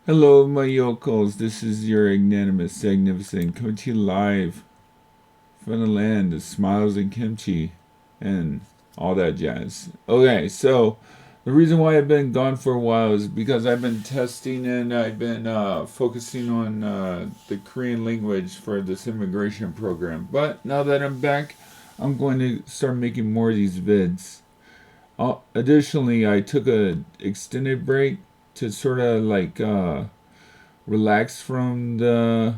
Hello, my yokels. This is your Magnanimous Magnificent coming to you live from the land of smiles and kimchi and all that jazz. Okay, so the reason why I've been gone for a while is because I've been testing and I've been focusing on the Korean language for this immigration program. But now that I'm back, I'm going to start making more of these vids. Additionally, I took a extended break to sort of like relax from the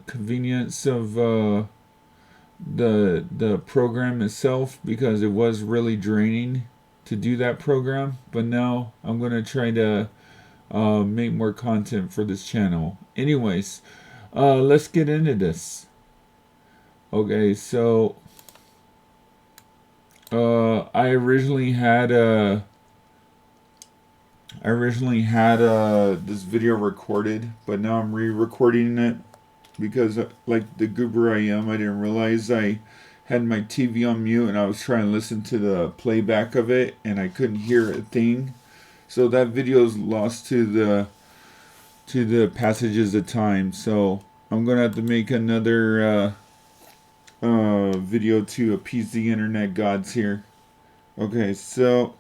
convenience of the program itself because it was really draining to do that program. But now I'm gonna try to make more content for this channel. Anyways, let's get into this. Okay, so I originally had this video recorded, but now I'm re-recording it because, like the goober I am, I didn't realize I had my TV on mute and I was trying to listen to the playback of it and I couldn't hear a thing. So that video is lost to the passages of time. So I'm gonna have to make another video to appease the internet gods here. Okay, so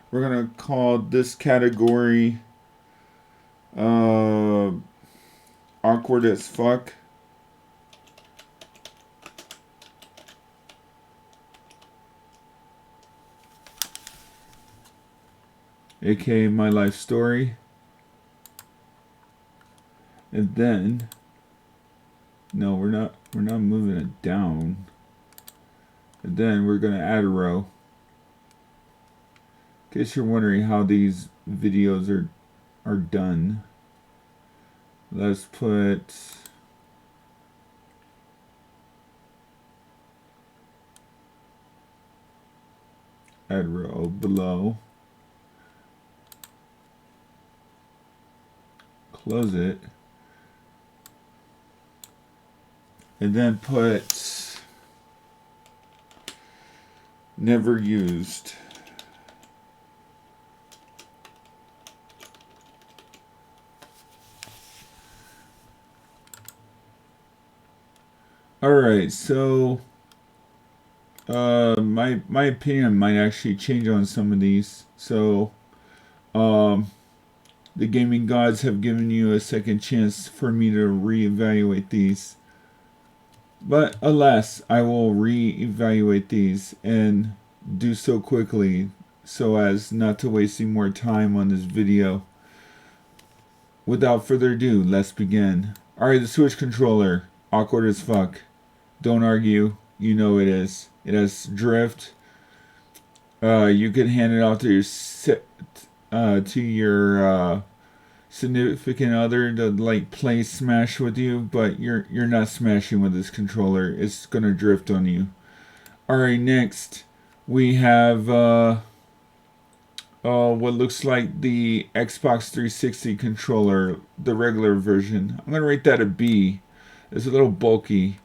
we're gonna call this category uh, awkward as fuck. AKA my life story. And then no, we're not moving it down. And then we're gonna add a row. In case you're wondering how these videos are done. Let's put add row below. Close it. And then put never used. Alright, so my opinion might actually change on some of these. So the gaming gods have given you a second chance for me to reevaluate these. But alas, I will reevaluate these and do so quickly so as not to waste any more time on this video. Without further ado, let's begin. Alright, the Switch controller. Awkward as fuck. Don't argue. You know it is. It has drift. You can hand it off to your significant other to like play Smash with you, but you're not smashing with this controller. It's gonna drift on you. Alright, next we have what looks like the Xbox 360 controller, the regular version. I'm gonna rate that a B. It's a little bulky.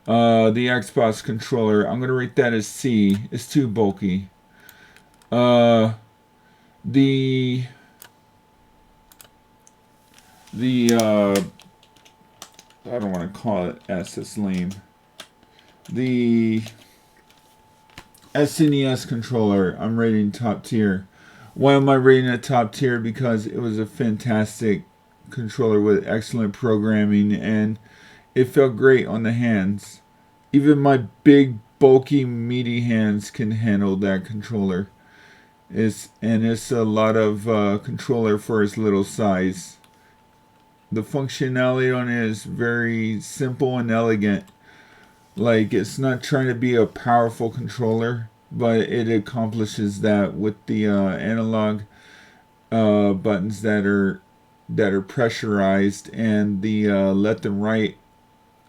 The Xbox controller, I'm gonna rate that as C. It's too bulky. The I don't want to call it S. It's lame. The SNES controller, I'm rating top tier. Why am I rating it top tier? Because it was a fantastic controller with excellent programming and it felt great on the hands. Even my big, bulky, meaty hands can handle that controller. It's a lot of controller for its little size. The functionality on it is very simple and elegant. Like, it's not trying to be a powerful controller, but it accomplishes that with the analog buttons that are pressurized and the left and right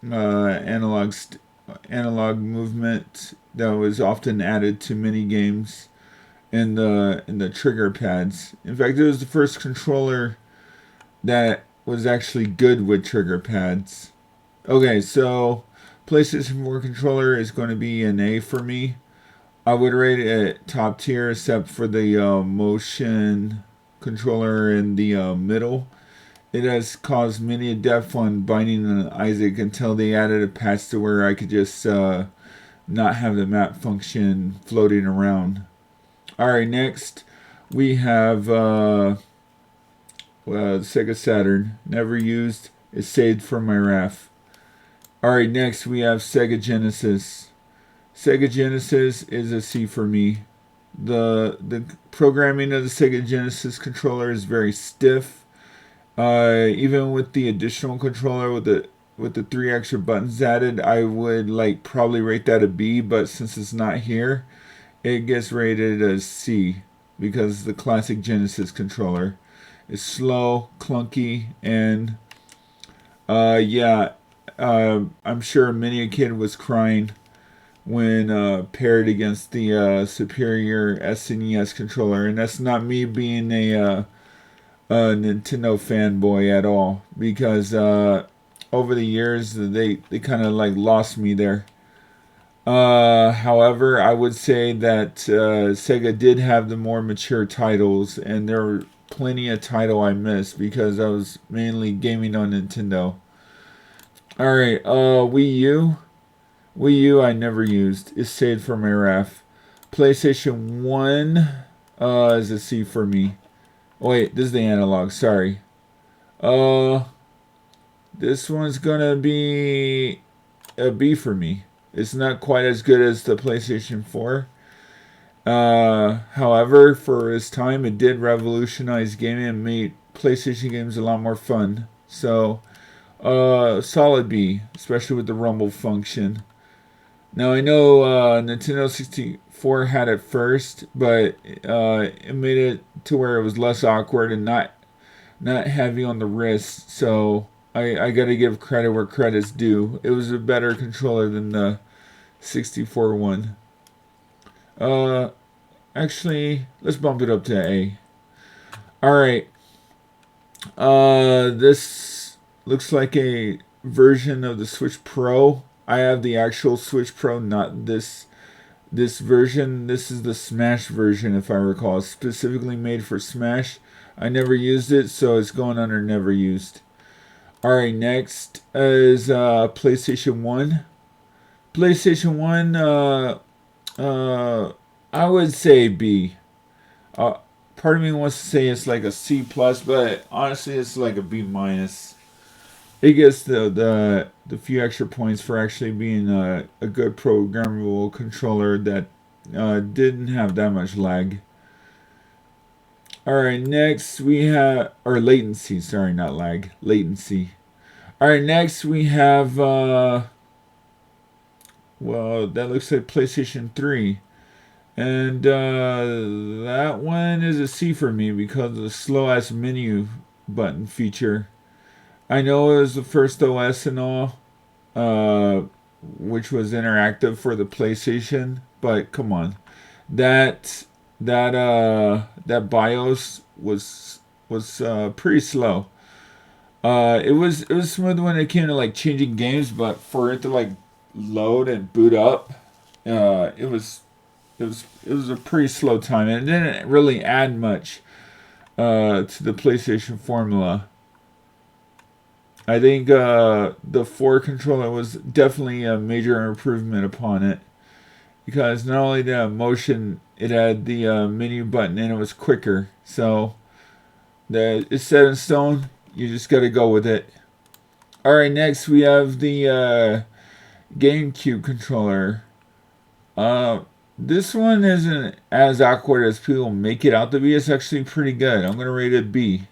analog movement that was often added to many games in the trigger pads. In fact, it was the first controller that was actually good with trigger pads. Okay, so PlayStation 4 controller is going to be an A for me. I would rate it at top tier except for the motion controller in the middle. It has caused many a death on Binding and Isaac until they added a patch to where I could just not have the map function floating around. Alright, next we have Sega Saturn. Never used. It's saved from my RAF. Alright, next we have Sega Genesis. Sega Genesis is a C for me. The programming of the Sega Genesis controller is very stiff. Even with the additional controller with the 3 extra buttons added, I would probably rate that a B, but since it's not here, it gets rated as C because the classic Genesis controller is slow, clunky, and I'm sure many a kid was crying when paired against the superior SNES controller, and that's not me being a Nintendo fanboy at all, because over the years they kind of lost me there. However, I would say that Sega did have the more mature titles, and there were plenty of title I missed because I was mainly gaming on Nintendo. Alright, Wii U. Wii U I never used. It's saved for my RAF. PlayStation 1 is a C for me. Oh, wait, this is the analog, sorry. This one's gonna be a B for me. It's not quite as good as the PlayStation 4. However, for its time, it did revolutionize gaming and made PlayStation games a lot more fun. So, solid B, especially with the rumble function. Now, I know Nintendo 64 had it first, but it made it to where it was less awkward and not heavy on the wrist. So, I gotta give credit where credit's due. It was a better controller than the 64 one. Actually, let's bump it up to A. Alright. This looks like a version of the Switch Pro. I have the actual Switch Pro, not this version. This is the Smash version, if I recall. It's specifically made for Smash. I never used it, so it's going under never used. Alright, next is PlayStation 1. PlayStation 1, I would say B. Part of me wants to say it's like a C+, but honestly it's like a B-. It gets the few extra points for actually being a good programmable controller that didn't have that much lag. Alright, next we have, or latency, sorry, not lag, latency. Alright, next we have, well, that looks like PlayStation 3. And that one is a C for me because of the slow-ass menu button feature. I know it was the first OS and all, which was interactive for the PlayStation, but come on, that BIOS was pretty slow. It was smooth when it came to changing games, but for it to load and boot up, it was a pretty slow time, and it didn't really add much to the PlayStation formula. I think the 4 controller was definitely a major improvement upon it, because not only did it have motion, it had the menu button and it was quicker. So it's set in stone. You just got to go with it. Alright, next we have the GameCube controller. This one isn't as awkward as people make it out to be. It's actually pretty good. I'm going to rate it B.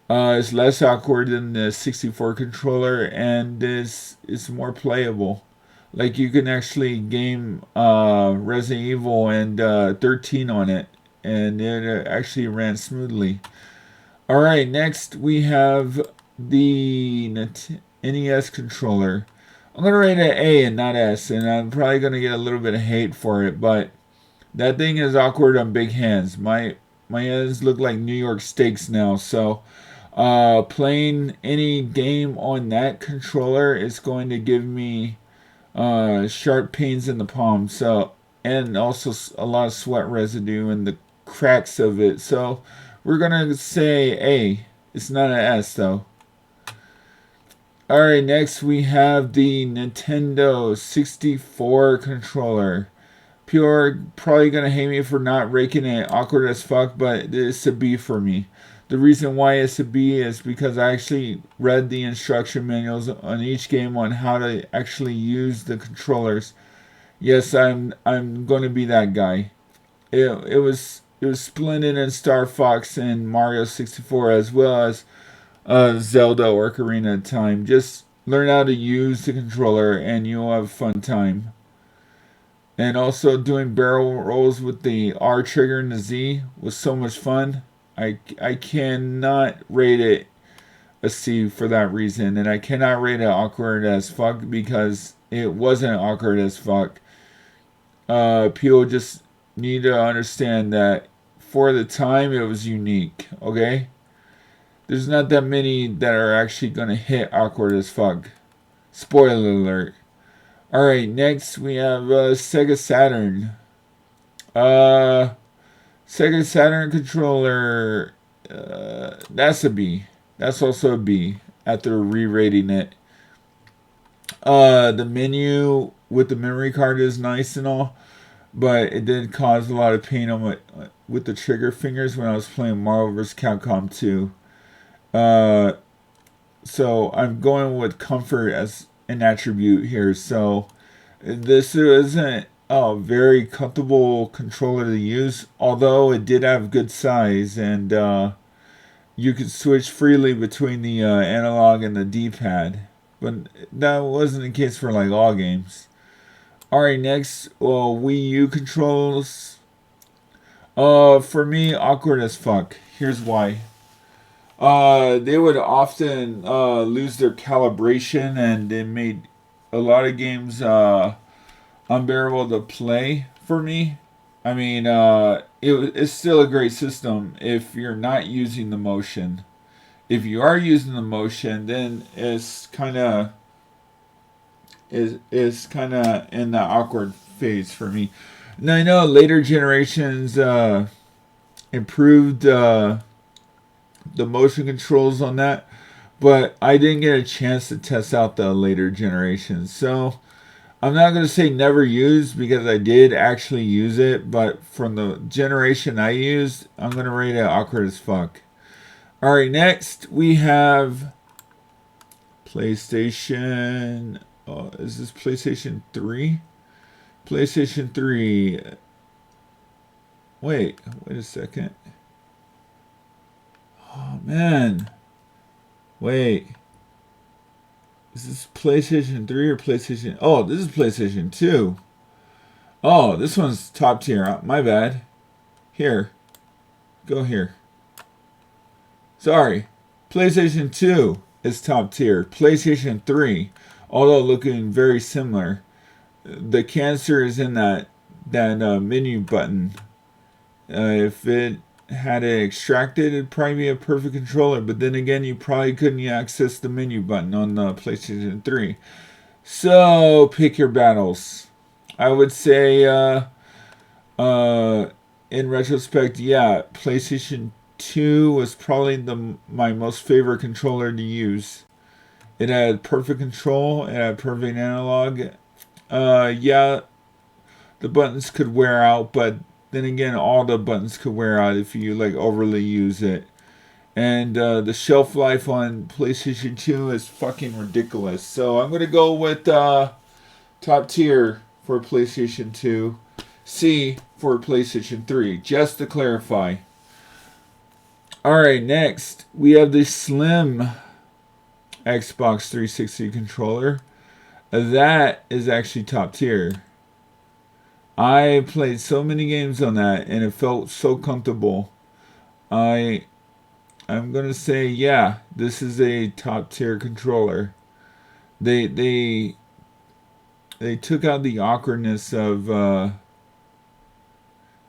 It's less awkward than the 64 controller, and it's more playable. Like, you can actually game Resident Evil and 13 on it, and it actually ran smoothly. Alright, next we have the NES controller. I'm going to rate it A and not S, and I'm probably going to get a little bit of hate for it, but that thing is awkward on big hands. My hands look like New York steaks now, so playing any game on that controller is going to give me sharp pains in the palm, so, and also a lot of sweat residue and the cracks of it. So We're gonna say A. It's not an S though. Alright, next we have the Nintendo 64 controller. People are probably gonna hate me for not raking it awkward as fuck, but it's a B for me. The reason why it's a B is because I actually read the instruction manuals on each game on how to actually use the controllers. Yes, I'm going to be that guy. It was splendid in Star Fox and Mario 64 as well as Zelda Ocarina of Time. Just learn how to use the controller and you'll have a fun time. And also doing barrel rolls with the R trigger and the Z was so much fun. I cannot rate it a C for that reason, and I cannot rate it awkward as fuck because it wasn't awkward as fuck. People just need to understand that for the time it was unique. Okay, there's not that many that are actually gonna hit awkward as fuck. Spoiler alert. All right, next we have Sega Saturn. Uh, Sega Saturn controller. That's a B. That's also a B after re-rating it. The menu with the memory card is nice and all, but it did cause a lot of pain on with the trigger fingers when I was playing Marvel vs. Capcom 2. Uh, so I'm going with comfort as an attribute here. So this isn't a very comfortable controller to use, although it did have good size and you could switch freely between the analog and the D-pad. But that wasn't the case for like all games. Alright, next, Wii U controls. For me, awkward as fuck. Here's why. They would often lose their calibration, and it made a lot of games unbearable to play for me. I mean, it's still a great system if you're not using the motion. If you are using the motion, then it's kind of is kind of in the awkward phase for me. Now I know later generations improved the motion controls on that, but I didn't get a chance to test out the later generations. So I'm not going to say never used because I did actually use it, but from the generation I used, I'm going to rate it awkward as fuck. Alright, next we have PlayStation. Is this PlayStation 3? PlayStation 3. Wait a second. Oh, man. Wait. Is this PlayStation 3 or PlayStation... Oh, this is PlayStation 2. Oh, this one's top tier. My bad. Here. Go here. Sorry. PlayStation 2 is top tier. PlayStation 3, although looking very similar. The cancer is in that menu button. If it had it extracted, it'd probably be a perfect controller. But then again, you probably couldn't access the menu button on the PlayStation 3. So, pick your battles. I would say, in retrospect, yeah, PlayStation 2 was probably my most favorite controller to use. It had perfect control. It had perfect analog. Yeah, the buttons could wear out, but then again, all the buttons could wear out if you like overly use it. And the shelf life on PlayStation 2 is fucking ridiculous. So I'm gonna go with top tier for PlayStation 2, C for PlayStation 3, just to clarify. Alright, next we have the slim Xbox 360 controller. That is actually top tier. I played so many games on that and it felt so comfortable. I'm gonna say, yeah, this is a top tier controller. They took out the awkwardness of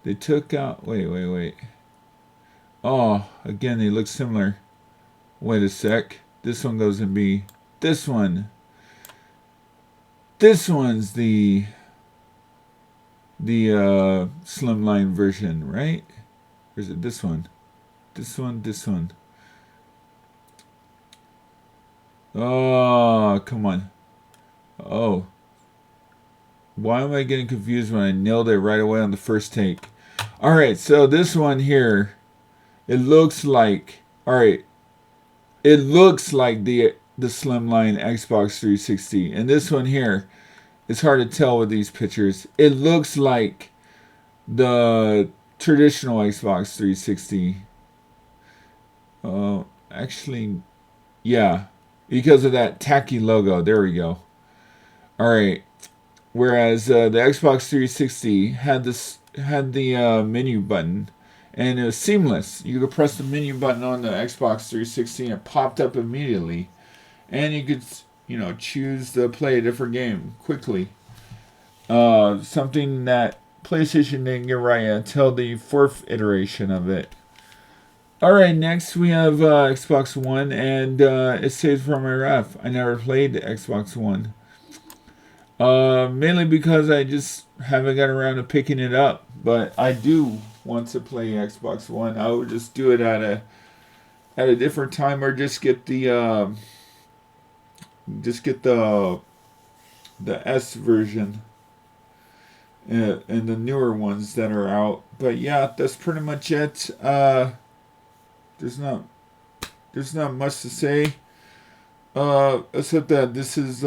they took out wait. Oh, again they look similar. Wait a sec. This one goes in B. This one's the slimline version, right? Or is it this one? This one, this one. Oh, come on. Oh. Why am I getting confused when I nailed it right away on the first take? Alright, so this one here, it looks like, alright, it looks like the slimline Xbox 360. And this one here, it's hard to tell with these pictures. It looks like the traditional Xbox 360. Actually, yeah, because of that tacky logo. There we go. Alright. Whereas the Xbox 360 had the menu button, and it was seamless. You could press the menu button on the Xbox 360, and it popped up immediately, and you could choose to play a different game quickly. Something that PlayStation didn't get right until the 4th iteration of it. Alright, next we have Xbox One, and it saves from my ref. I never played the Xbox One. Mainly because I just haven't got around to picking it up. But I do want to play Xbox One. I would just do it at a different time, or just get the S version and the newer ones that are out. But yeah, that's pretty much it. There's not much to say. Except that this is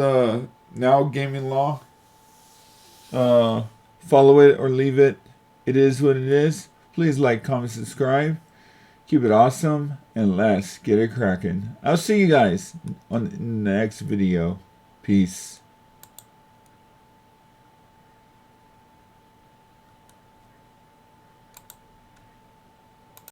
now gaming law. Follow it or leave it. It is what it is. Please like, comment, subscribe. Keep it awesome, and let's get it cracking. I'll see you guys on the next video. Peace.